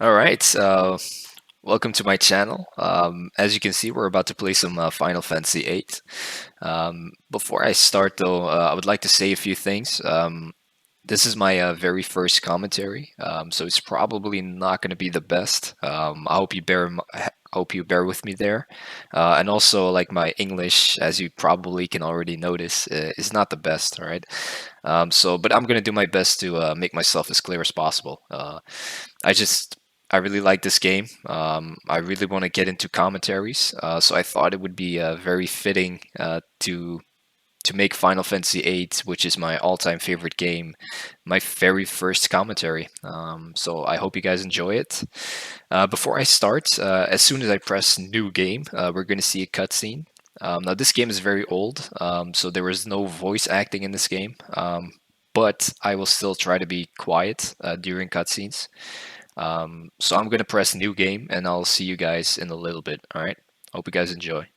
All right, welcome to my channel. As you can see, we're about to play some Final Fantasy VIII. Before I start, though, I would like to say a few things. This is my very first commentary, so it's probably not going to be the best. I hope you hope you bear with me there. And also, like my English, as you probably can already notice, is not the best. All right. But I'm going to do my best to make myself as clear as possible. I just I really like this game. I really want to get into commentaries, so I thought it would be very fitting to make Final Fantasy VIII, which is my all-time favorite game, my very first commentary. So I hope you guys enjoy it. Before I start, as soon as I press New Game, we're going to see a cutscene. Now this game is very old, so there is no voice acting in this game. But I will still try to be quiet during cutscenes. So I'm gonna press new game and I'll see you guys in a little bit. All right. Hope you guys enjoy.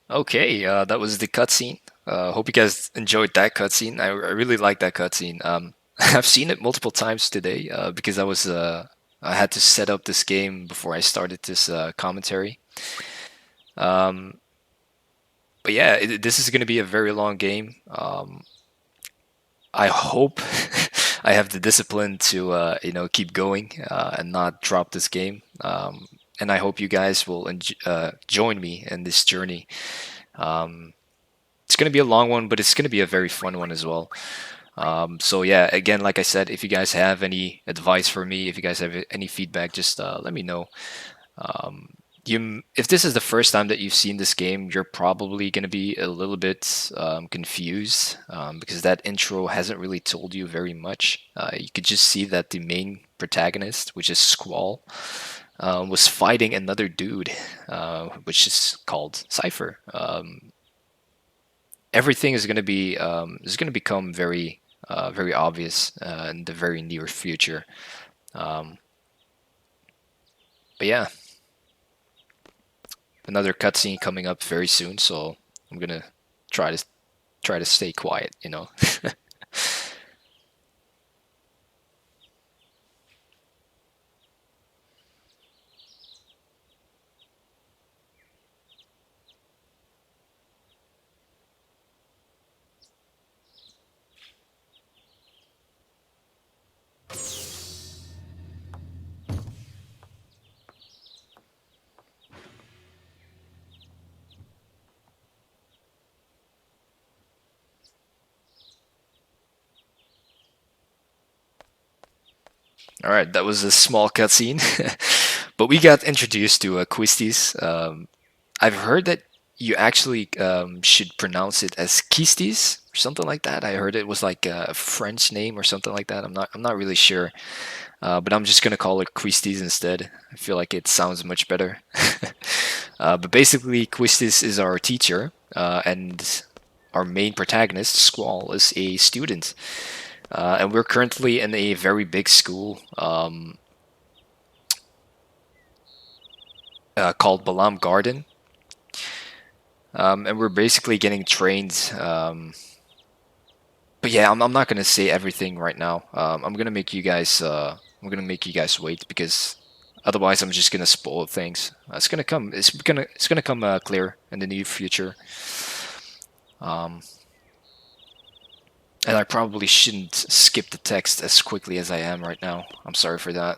Okay, that was the cutscene. Hope you guys enjoyed that cutscene. I really like that cutscene. I've seen it multiple times today because I had to set up this game before I started this commentary. Um, but yeah, this is going to be a very long game. I hope I have the discipline to keep going and not drop this game. And I hope you guys will join me in this journey. Um, it's going to be a long one, but it's going to be a very fun one as well. So yeah, again, like I said, if you guys have any advice for me, if you guys have any feedback, just let me know. Um, if this is the first time that you've seen this game, you're probably going to be a little bit confused because that intro hasn't really told you very much. You could just see that the main protagonist, which is Squall, was fighting another dude, which is called Cypher. Everything is going to become very obvious in the very near future. Um, but yeah, another cutscene coming up very soon, so I'm gonna try to try to stay quiet. All right, that was a small cutscene, but we got introduced to Quistis. I've heard that you actually should pronounce it as Kistis or something like that. I heard it was like a French name or something like that. I'm not really sure, but I'm just gonna call it Quistis instead. I feel like it sounds much better. But basically, Quistis is our teacher, and our main protagonist, Squall, is a student. And we're currently in a very big school called Balamb Garden. And we're basically getting trained. But yeah, I'm not gonna say everything right now. I'm gonna make you guys. I'm gonna make you guys wait because otherwise I'm just gonna spoil things. It's gonna come. It's gonna come clear in the near future. Um, and I probably shouldn't skip the text as quickly as I am right now. I'm sorry for that.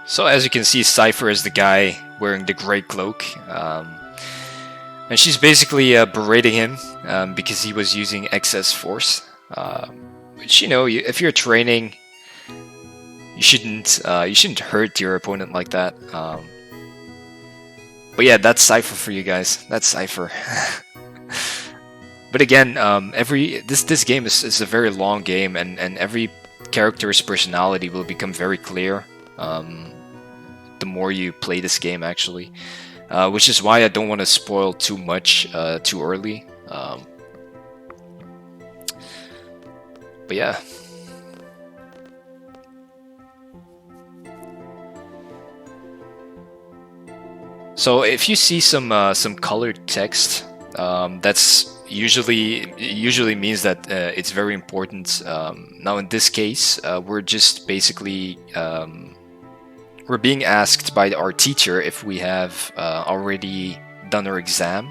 So as you can see, Cypher is the guy wearing the gray cloak, and she's basically berating him because he was using excess force. Which if you're training, you shouldn't hurt your opponent like that. But yeah, that's Cypher for you guys. That's Cypher. But again, every this game is a very long game, and every character's personality will become very clear. The more you play this game, actually, which is why I don't want to spoil too much too early. But yeah. So if you see some colored text, that's usually means that it's very important. Now in this case, we're just basically we're being asked by our teacher if we have already done our exam,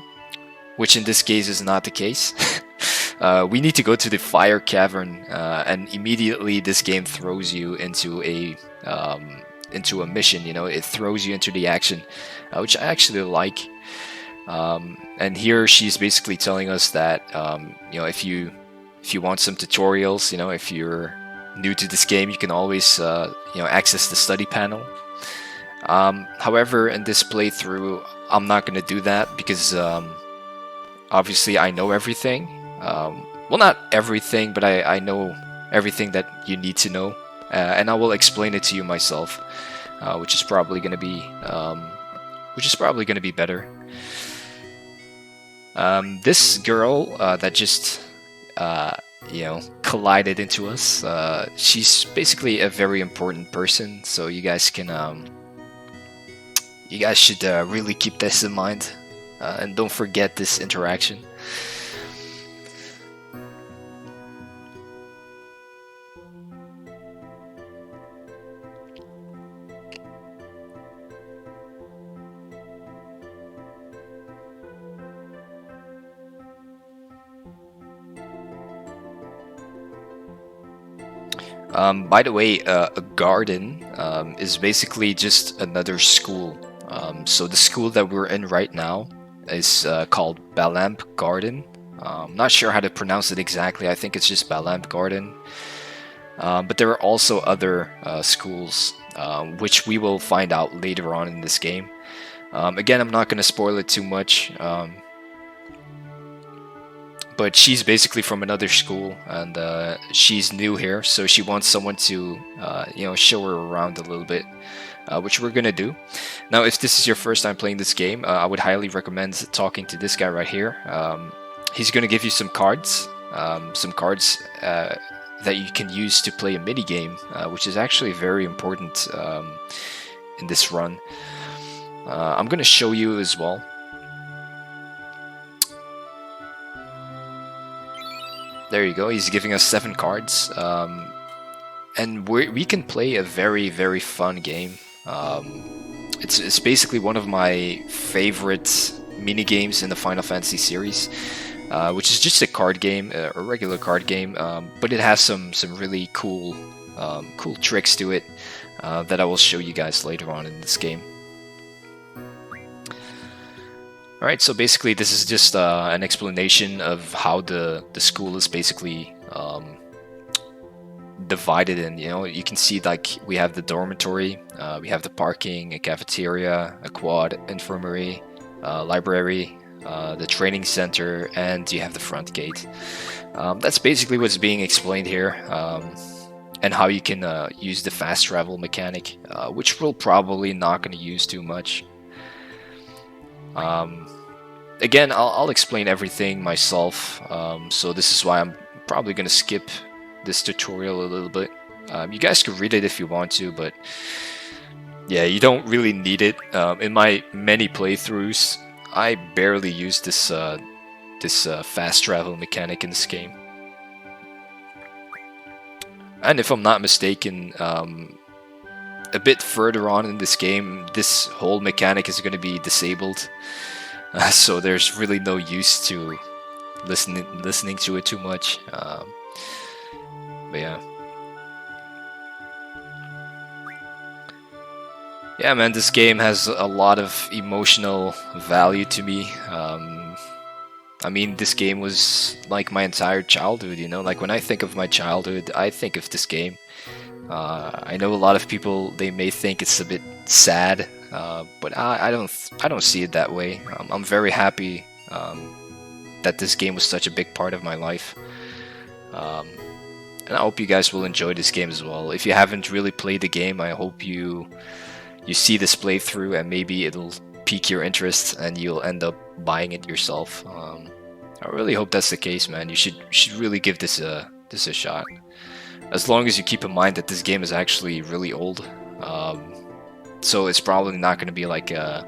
which in this case is not the case. We need to go to the fire cavern, and immediately this game throws you into a mission. It throws you into the action, which I actually like. And here she's basically telling us that if you want some tutorials, if you're new to this game, you can always access the study panel. However, in this playthrough, I'm not going to do that because obviously I know everything. Well, not everything, but I know everything that you need to know, and I will explain it to you myself, which is probably going to be better. This girl that just collided into us. She's basically a very important person, so you guys should really keep this in mind, and don't forget this interaction. By the way, a garden is basically just another school. So the school that we're in right now is called Balamb Garden. I'm not sure how to pronounce it exactly. I think it's just Balamb Garden. But there are also other schools, which we will find out later on in this game. Again, I'm not going to spoil it too much. But she's basically from another school, and she's new here, so she wants someone to, show her around a little bit, which we're gonna do. Now, if this is your first time playing this game, I would highly recommend talking to this guy right here. He's gonna give you some cards that you can use to play a mini game, which is actually very important in this run. I'm gonna show you as well. There you go, he's giving us 7 cards, and we can play a very, very fun game. It's basically one of my favorite mini games in the Final Fantasy series, which is just a card game, a regular card game, but it has some really cool tricks to it that I will show you guys later on in this game. Alright, so basically this is just an explanation of how the school is basically divided in. You can see, like, we have the dormitory, we have the parking, a cafeteria, a quad, infirmary, library, the training center, and you have the front gate. That's basically what's being explained here, and how you can use the fast travel mechanic, which we're probably not going to use too much. Again, I'll explain everything myself, so this is why I'm probably going to skip this tutorial a little bit. You guys can read it if you want to, but yeah, you don't really need it. In my many playthroughs, I barely use this fast travel mechanic in this game. And if I'm not mistaken, a bit further on in this game, this whole mechanic is going to be disabled, so there's really no use to listening to it too much. But yeah, man, this game has a lot of emotional value to me. I mean, this game was like my entire childhood, like when I think of my childhood, I think of this game. I know a lot of people, they may think it's a bit sad, but I don't see it that way. I'm very happy that this game was such a big part of my life, and I hope you guys will enjoy this game as well. If you haven't really played the game, I hope you see this playthrough and maybe it'll pique your interest and you'll end up buying it yourself. I really hope that's the case, man. You should really give this a shot. As long as you keep in mind that this game is actually really old, so it's probably not going to be like a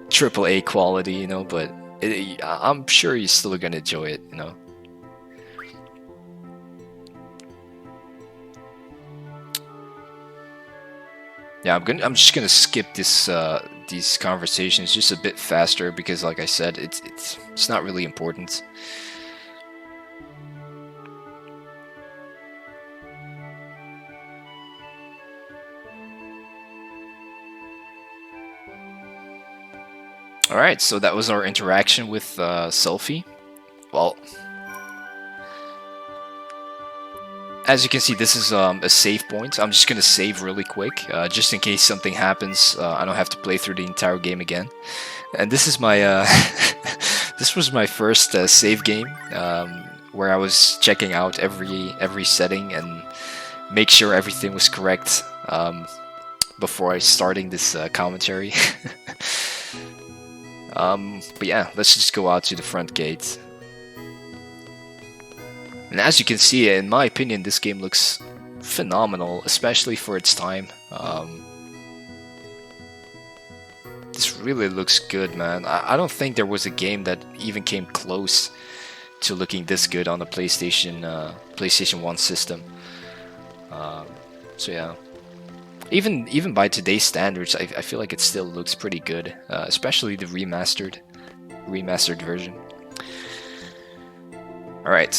AAA quality, but I'm sure you're still going to enjoy it, Yeah, I'm just gonna skip this these conversations just a bit faster because, like I said, it's not really important. All right, so that was our interaction with Selphie. Well, as you can see, this is a save point. I'm just gonna save really quick, just in case something happens. I don't have to play through the entire game again. And this is my this was my first save game, where I was checking out every setting and make sure everything was correct before I starting this commentary. But yeah, let's just go out to the front gate. And as you can see, in my opinion, this game looks phenomenal, especially for its time. This really looks good, man. I don't think there was a game that even came close to looking this good on the PlayStation 1 system. So yeah, even by today's standards, I feel like it still looks pretty good, especially the remastered version. All right.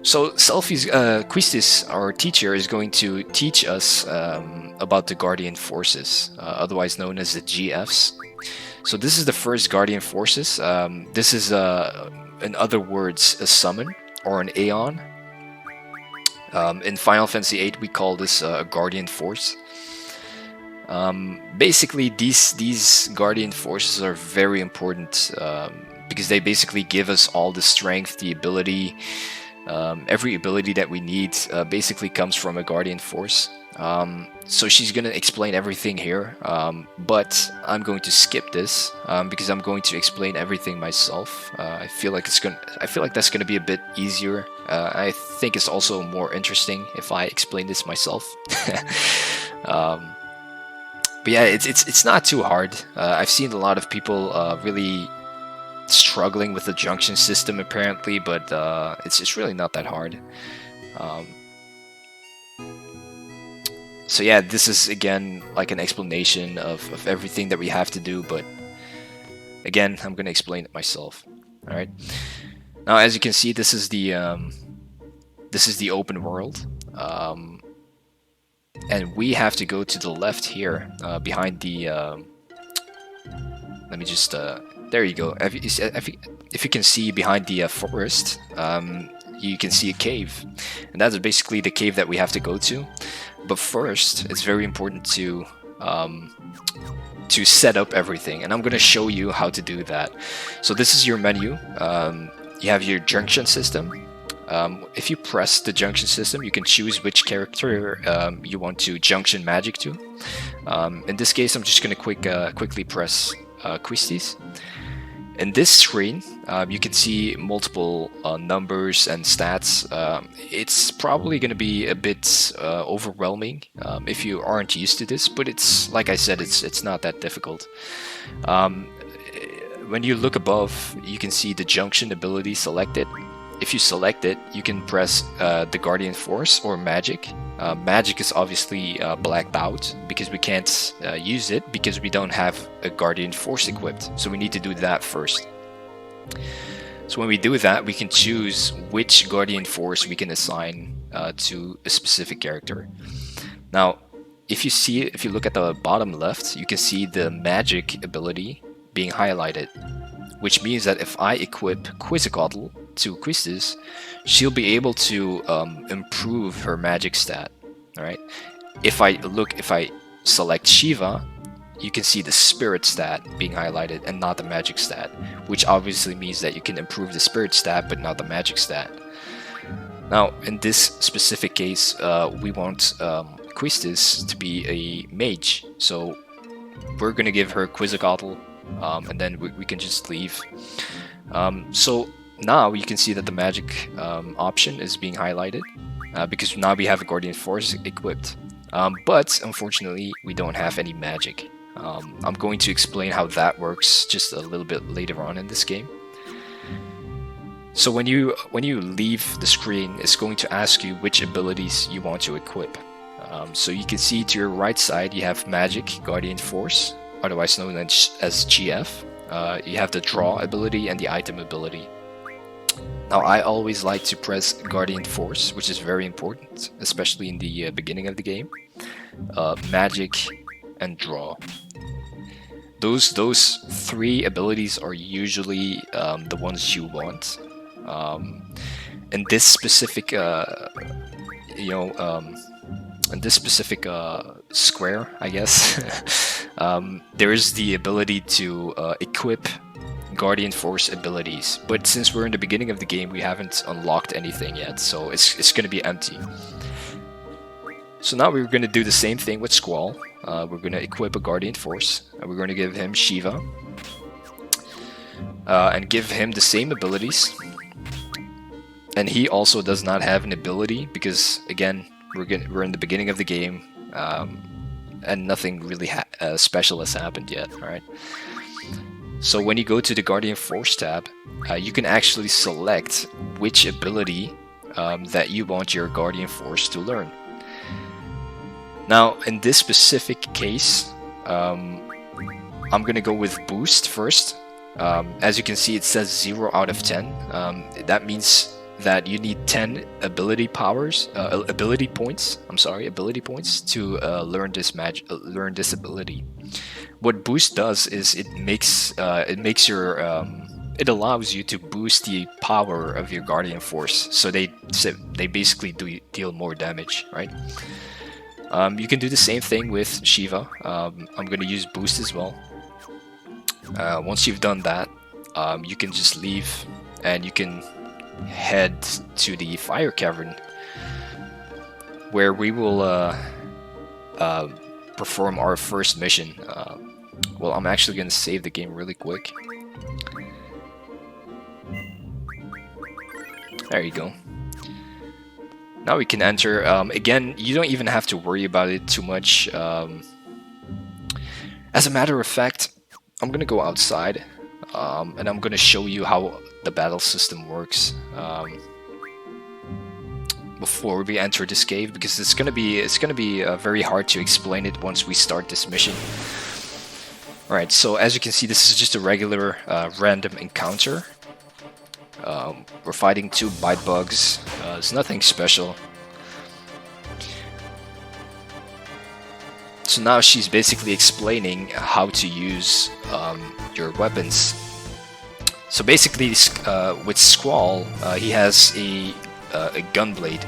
So Selphie's Quistis, our teacher, is going to teach us about the Guardian Forces, otherwise known as the GFs. So this is the first Guardian Forces. This is, in other words, a summon or an Aeon. In Final Fantasy VIII, we call this a Guardian Force. Basically, these Guardian Forces are very important because they basically give us all the strength, the ability. Every ability that we need basically comes from a Guardian Force. So she's gonna explain everything here, but I'm going to skip this because I'm going to explain everything myself. I feel like that's gonna be a bit easier. I think it's also more interesting if I explain this myself. But yeah, it's not too hard. I've seen a lot of people really struggling with the junction system apparently, but it's really not that hard. So yeah, this is again like an explanation of everything that we have to do, but again, I'm gonna explain it myself. All right. Now, as you can see, this is the open world, and we have to go to the left here, behind the. Let me just. There you go. If you can see behind the forest, you can see a cave, and that's basically the cave that we have to go to. But first, it's very important to set up everything, and I'm going to show you how to do that. So this is your menu. You have your junction system. If you press the junction system, you can choose which character you want to junction magic to. In this case, I'm just going to quickly press Quistis. In this screen, you can see multiple numbers and stats. It's probably going to be a bit overwhelming if you aren't used to this, but it's like I said, it's not that difficult. When you look above, you can see the junction ability selected. If you select it, you can press the Guardian Force or Magic. Magic is obviously blacked out because we can't use it because we don't have a Guardian Force equipped. So we need to do that first. So when we do that, we can choose which Guardian Force we can assign to a specific character. Now, if you look at the bottom left, you can see the Magic ability being highlighted, which means that if I equip Quetzalcoatl to Quistis, she'll be able to improve her magic stat. All right. If I select Shiva, you can see the spirit stat being highlighted and not the magic stat, which obviously means that you can improve the spirit stat but not the magic stat. Now, in this specific case, we want Quistis to be a mage, so we're gonna give her Quetzalcoatl, and then we can just leave. So now you can see that the magic option is being highlighted because now we have a Guardian Force equipped. But unfortunately, we don't have any magic. I'm going to explain how that works just a little bit later on in this game. So when you leave the screen, it's going to ask you which abilities you want to equip. So you can see to your right side, you have Magic, Guardian Force, otherwise known as GF. You have the Draw ability and the Item ability. Now, I always like to press Guardian Force, which is very important, especially in the beginning of the game. Magic and Draw. Those three abilities are usually the ones you want. In this specific you know, in this specific square, I guess, there is the ability to equip Guardian Force abilities. But since we're in the beginning of the game, we haven't unlocked anything yet, so it's going to be empty. So now we're going to do the same thing with Squall. We're going to equip a Guardian Force, and we're going to give him Shiva, and give him the same abilities. And he also does not have an ability because, again, we're in the beginning of the game, and nothing really special has happened yet. All right. So when you go to the Guardian Force tab, you can actually select which ability that you want your Guardian Force to learn. Now, in this specific case, I'm gonna go with Boost first. As you can see, it says 0 out of 10. That means that you need 10 ability points. Ability points to learn this ability. What Boost does is it allows you to boost the power of your Guardian Force. So they basically deal more damage, right? You can do the same thing with Shiva. I'm going to use Boost as well. Once you've done that, you can just leave and you can head to the Fire Cavern, where we will perform our first mission. Well, I'm actually going to save the game really quick. There you go. Now we can enter. Again, you don't even have to worry about it too much. As a matter of fact, I'm gonna go outside, and I'm gonna show you how the battle system works before we enter this cave, because it's gonna be very hard to explain it once we start this mission. All right. So as you can see, this is just a regular random encounter. We're fighting 2 bite bugs. It's nothing special. So now she's basically explaining how to use your weapons. So basically, with Squall, he has a gunblade,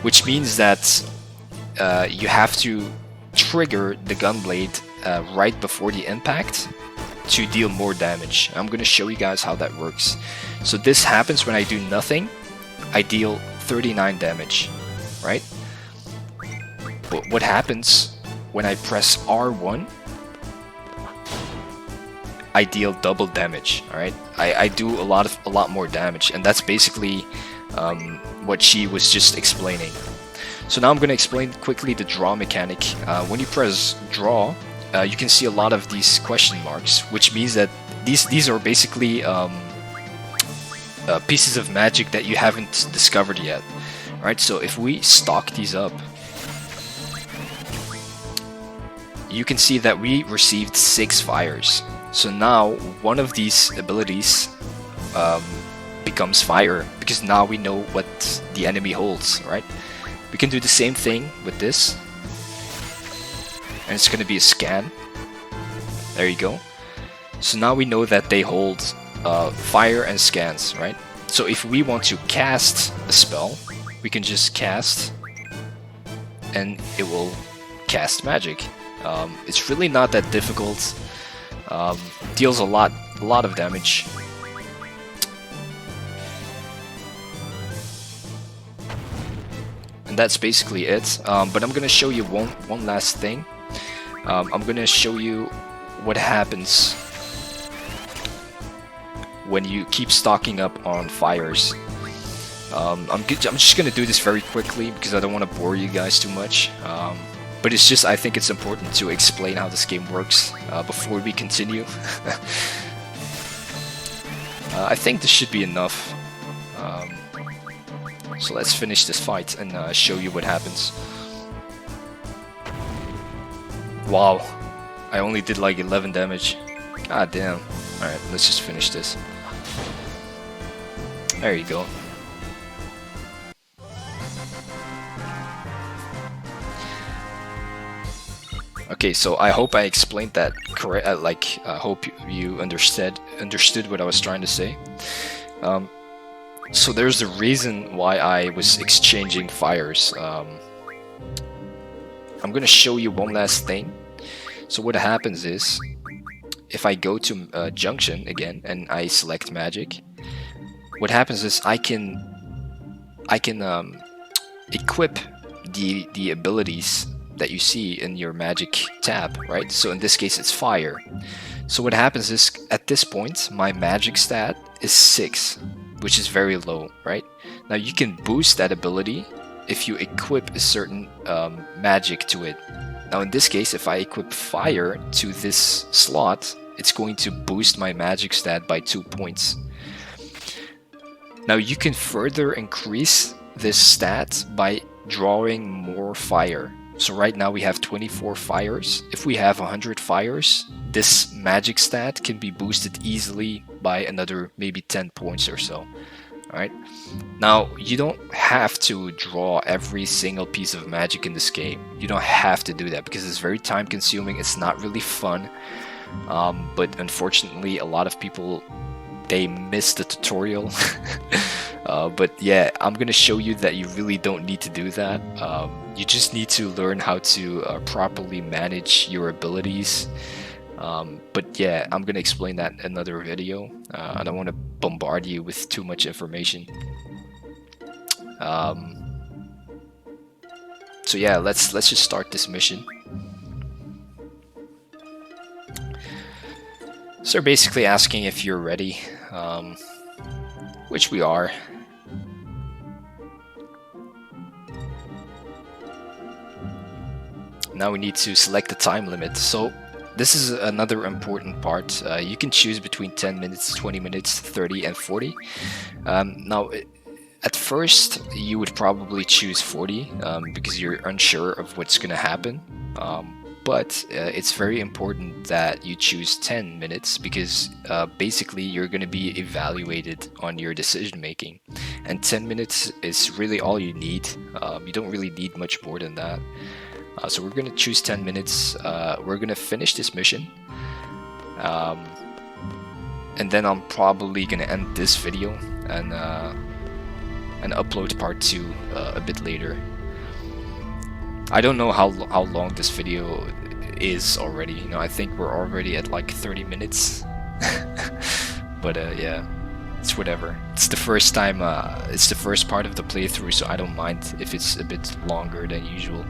which means that you have to trigger the gunblade right before the impact to deal more damage. I'm going to show you guys how that works. So this happens when I do nothing. I deal 39 damage, right? But what happens when I press R1? I deal double damage. All right, I do a lot more damage, and that's basically what she was just explaining. So now I'm going to explain quickly the draw mechanic. When you press draw, you can see a lot of these question marks, which means that these are basically pieces of magic that you haven't discovered yet. Alright, so if we stock these up, you can see that we received 6 fires. So now one of these abilities becomes fire, because now we know what the enemy holds, right? We can do the same thing with this, and it's going to be a scan. There you go. So now we know that they hold fire and scans, right? So if we want to cast a spell, we can just cast, and it will cast magic. It's really not that difficult. Deals a lot of damage. And that's basically it. But I'm gonna show you one last thing. I'm gonna show you what happens when you keep stocking up on fires. I'm just gonna do this very quickly because I don't want to bore you guys too much. But it's just, I think it's important to explain how this game works before we continue. I think this should be enough. So let's finish this fight and show you what happens. Wow, I only did like 11 damage. God damn. Alright, let's just finish this. There you go. Okay, so I hope I explained that correct. I hope you understood what I was trying to say. So there's a reason why I was exchanging fires. I'm gonna show you one last thing. So what happens is, if I go to Junction again and I select Magic, what happens is I can equip the abilities that you see in your Magic tab, right? So in this case, it's Fire. So what happens is, at this point, my Magic stat is 6, which is very low, right? Now you can boost that ability if you equip a certain magic to it. Now in this case, if I equip Fire to this slot, it's going to boost my Magic stat by 2 points. Now you can further increase this stat by drawing more fire. So right now we have 24 fires. If we have 100 fires, this magic stat can be boosted easily by another maybe 10 points or so. Alright. Now you don't have to draw every single piece of magic in this game. You don't have to do that because it's very time consuming. It's not really fun. But unfortunately a lot of people, they missed the tutorial. But yeah, I'm gonna show you that you really don't need to do that. You just need to learn how to properly manage your abilities. But yeah, I'm gonna explain that in another video. I don't want to bombard you with too much information. So yeah, let's just start this mission. So they're basically asking if you're ready, which we are. Now we need to select the time limit. So this is another important part. You can choose between 10 minutes, 20 minutes, 30 and 40. Now at first you would probably choose 40 because you're unsure of what's gonna happen. But it's very important that you choose 10 minutes because basically you're going to be evaluated on your decision making, and 10 minutes is really all you need. You don't really need much more than that. So we're going to choose 10 minutes. We're going to finish this mission, and then I'm probably going to end this video and upload part 2 a bit later. I don't know how long this video is already. You know, I think we're already at like 30 minutes. But yeah, it's whatever. It's the first time. It's the first part of the playthrough, so I don't mind if it's a bit longer than usual.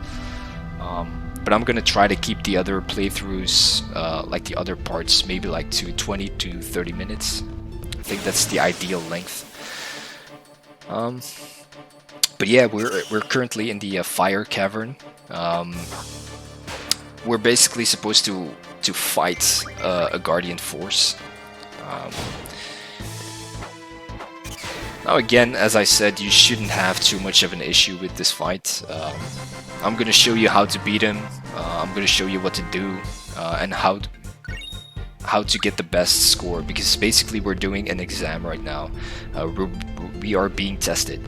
But I'm gonna try to keep the other playthroughs, like the other parts, maybe like to 20 to 30 minutes. I think that's the ideal length. But yeah, we're currently in the fire cavern. We're basically supposed to fight a guardian force. Now again, as I said, you shouldn't have too much of an issue with this fight. I'm gonna show you how to beat him. I'm gonna show you what to do and how to get the best score, because basically we're doing an exam right now. We are being tested.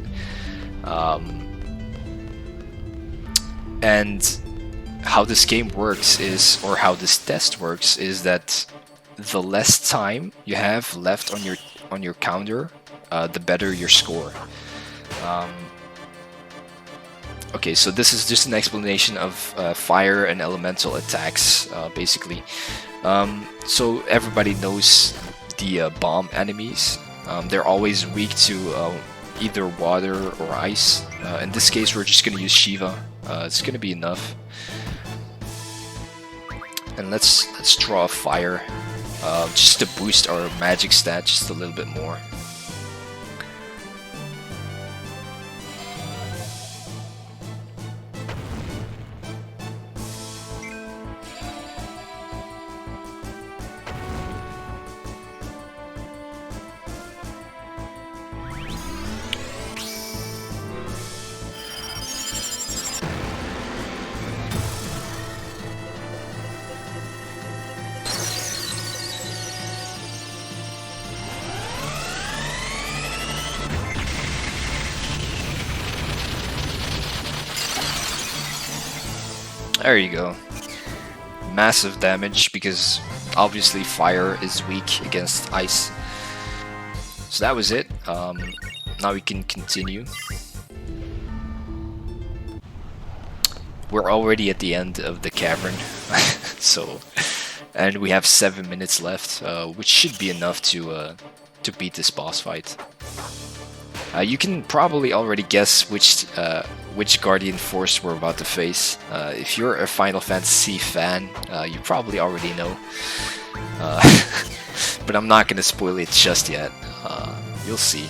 And how this game works is, or how this test works, is that the less time you have left on your counter, the better your score. Okay, so this is just an explanation of fire and elemental attacks, basically. So everybody knows the bomb enemies. They're always weak to either water or ice. In this case, we're just going to use Shiva. It's going to be enough. And let's draw a fire, just to boost our magic stat just a little bit more. There you go. Massive damage, because obviously fire is weak against ice. So that was it. now we can continue. We're already at the end of the cavern, so, and we have 7 minutes left, which should be enough to beat this boss fight. You can probably already guess which Guardian Force we're about to face. If you're a Final Fantasy fan, you probably already know. But I'm not gonna spoil it just yet. You'll see.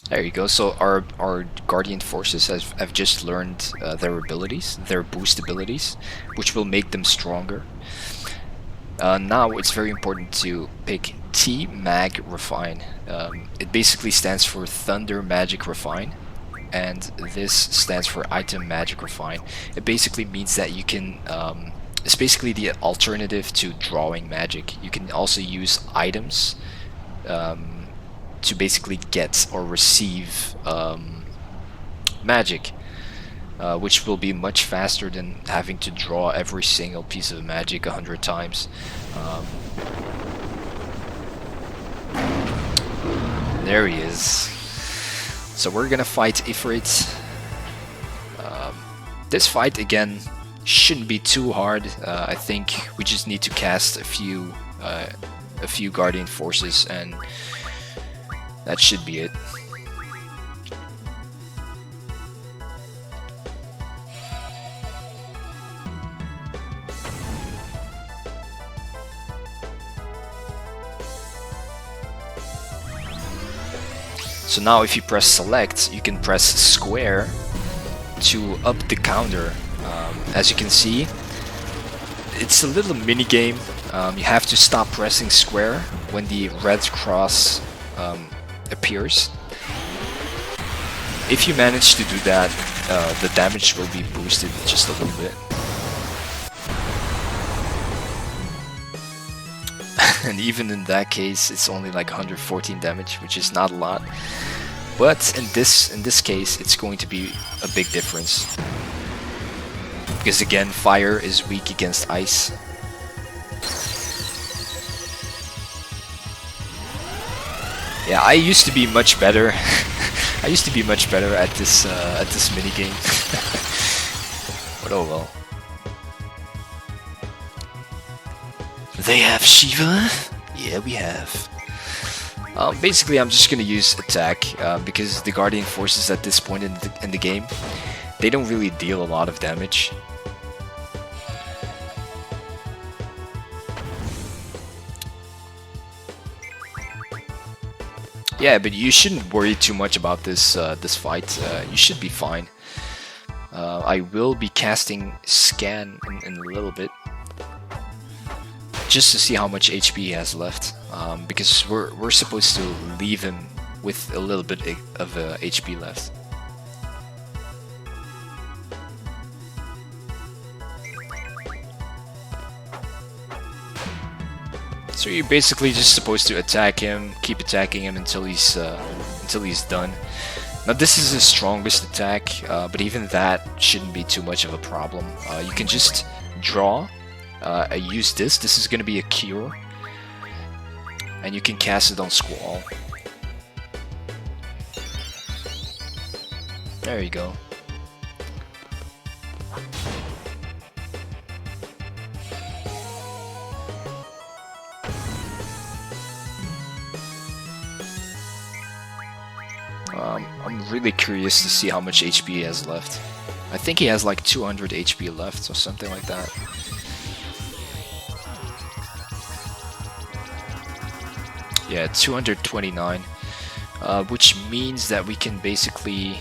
There you go. So our Guardian Forces have just learned their abilities, their boost abilities, which will make them stronger. Now it's very important to pick T Mag Refine. It basically stands for Thunder Magic Refine, and this stands for Item Magic Refine. It basically means that you can. It's basically the alternative to drawing magic. You can also use items to basically get or receive magic, which will be much faster than having to draw every single piece of magic 100 times. There he is. So we're gonna fight Ifrit. This fight again shouldn't be too hard. I think we just need to cast a few Guardian Forces, and that should be it. So now if you press select, you can press square to up the counter. As you can see, it's a little mini game. You have to stop pressing square when the red cross appears. If you manage to do that, the damage will be boosted just a little bit. And even in that case, it's only like 114 damage, which is not a lot. But in this case, it's going to be a big difference. Because again, fire is weak against ice. Yeah, I used to be much better. I used to be much better at this mini game. But oh well. They have Shiva? Yeah, we have. Basically, I'm just gonna use attack because the Guardian Forces at this point in the game, they don't really deal a lot of damage. Yeah, but you shouldn't worry too much about this this fight. You should be fine. I will be casting Scan in a little bit, just to see how much HP he has left, because we're supposed to leave him with a little bit of HP left. So you're basically just supposed to attack him, keep attacking him until he's done. Now this is his strongest attack, but even that shouldn't be too much of a problem. You can just draw. I use this. This is going to be a cure, and you can cast it on Squall. There you go. I'm really curious to see how much HP he has left. I think he has like 200 HP left or something like that. Yeah, 229, which means that we can basically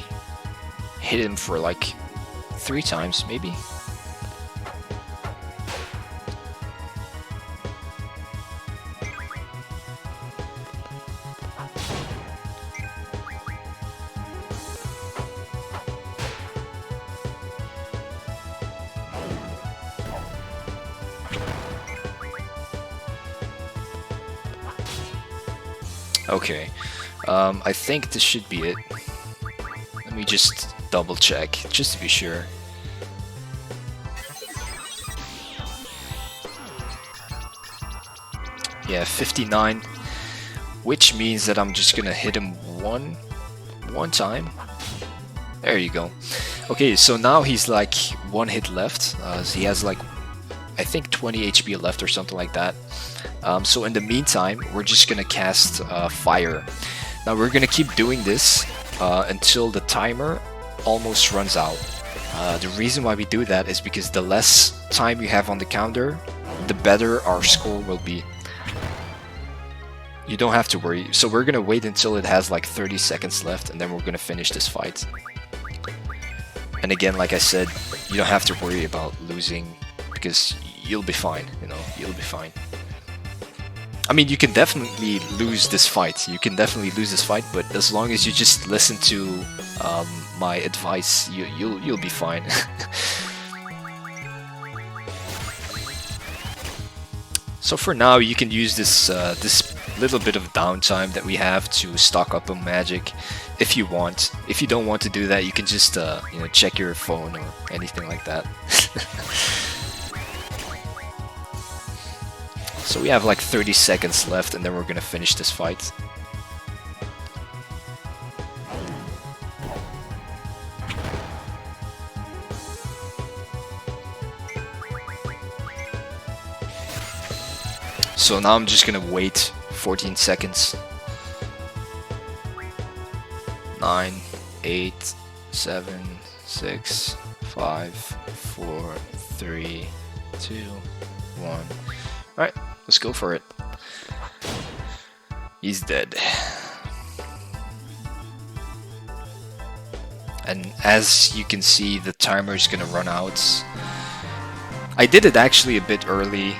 hit him for like 3 times, maybe? Okay, I think this should be it. Let me just double check, just to be sure. Yeah, 59, which means that I'm just gonna hit him one time. There you go. Okay, so now he's like 1 hit left. So he has like, I think 20 HP left or something like that. So in the meantime, we're just gonna cast Fire. Now we're gonna keep doing this until the timer almost runs out. The reason why we do that is because the less time you have on the counter, the better our score will be. You don't have to worry. So we're gonna wait until it has like 30 seconds left, and then we're gonna finish this fight. And again, like I said, you don't have to worry about losing, because you'll be fine, you know, you'll be fine. I mean, you can definitely lose this fight. You can definitely lose this fight, but as long as you just listen to my advice, you'll be fine. So for now, you can use this this little bit of downtime that we have to stock up on magic, if you want. If you don't want to do that, you can just you know, check your phone or anything like that. So we have like 30 seconds left, and then we're gonna finish this fight. So now I'm just gonna wait 14 seconds. 9, 8, 7, 6, 5, 4, 3, 2, 1. Alright, let's go for it. He's dead. And as you can see, the timer is gonna run out. I did it actually a bit early,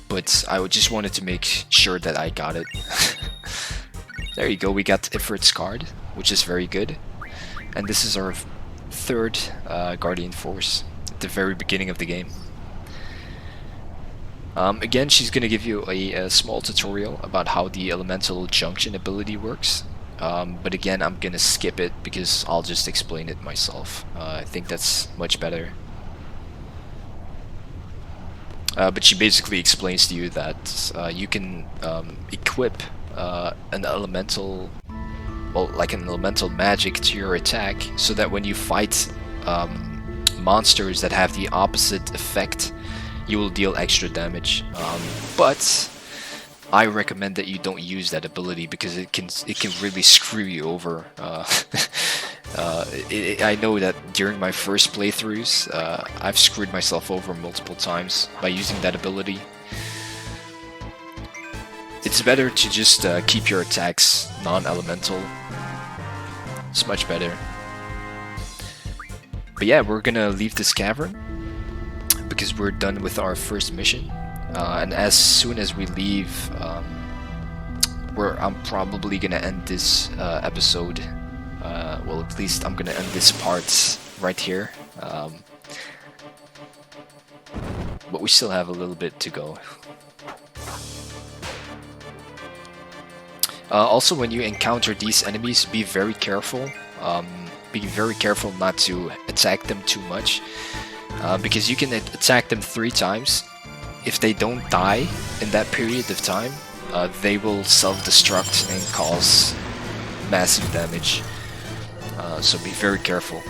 but I just wanted to make sure that I got it. There you go, we got Ifrit's card, which is very good. And this is our third Guardian Force at the very beginning of the game. Again, she's going to give you a small tutorial about how the Elemental Junction ability works. But again, I'm going to skip it because I'll just explain it myself. I think that's much better. But she basically explains to you that you can equip an elemental, well, like an elemental magic to your attack, so that when you fight monsters that have the opposite effect, you will deal extra damage. But I recommend that you don't use that ability because it can really screw you over. I know that during my first playthroughs, I've screwed myself over multiple times by using that ability. It's better to just keep your attacks non-elemental. It's much better. But yeah, we're gonna leave this cavern because we're done with our first mission. And as soon as we leave, I'm probably gonna end this episode. Well, at least I'm gonna end this part right here. But we still have a little bit to go. Also, when you encounter these enemies, be very careful. Be very careful not to attack them too much, because you can attack them 3 times. If they don't die in that period of time, they will self-destruct and cause massive damage. So be very careful.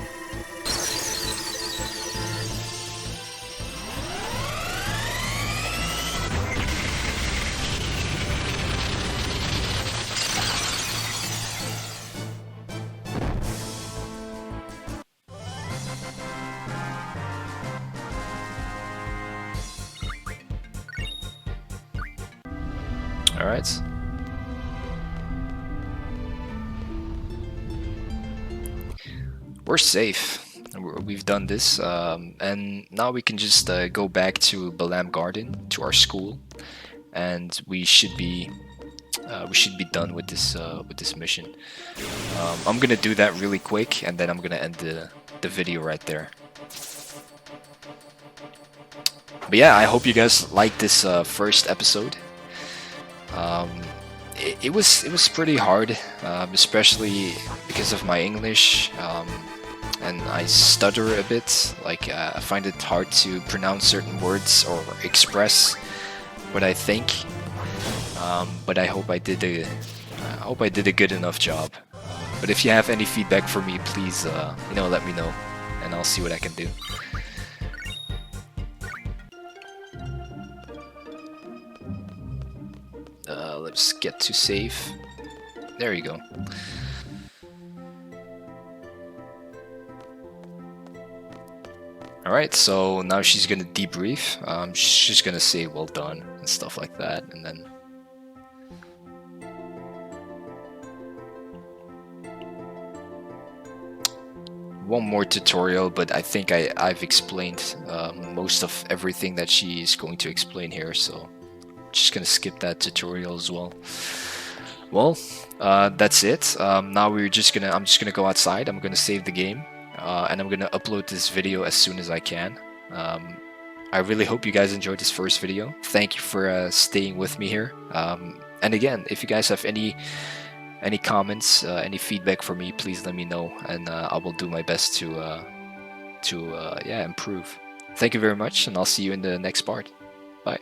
Alright. We're safe. We've done this, and now we can just go back to Balamb Garden, to our school, and we should be done with this mission. I'm gonna do that really quick, and then I'm gonna end the video right there. But yeah, I hope you guys liked this first episode. It was pretty hard, especially because of my English, and I stutter a bit. Like, I find it hard to pronounce certain words or express what I think. but I hope I did a good enough job. But if you have any feedback for me, please let me know, and I'll see what I can do. Let's get to save. There you go. Alright, so now she's gonna debrief. She's just gonna say well done and stuff like that, and then one more tutorial, but I think I've explained most of everything that she's going to explain here, so just gonna skip that tutorial as well. Well, that's it. Now I'm just gonna go outside. I'm gonna save the game, and I'm gonna upload this video as soon as I can. I really hope you guys enjoyed this first video. Thank you for staying with me here. And again, if you guys have any comments, any feedback for me, please let me know, and I will do my best to improve. Thank you very much, and I'll see you in the next part. Bye.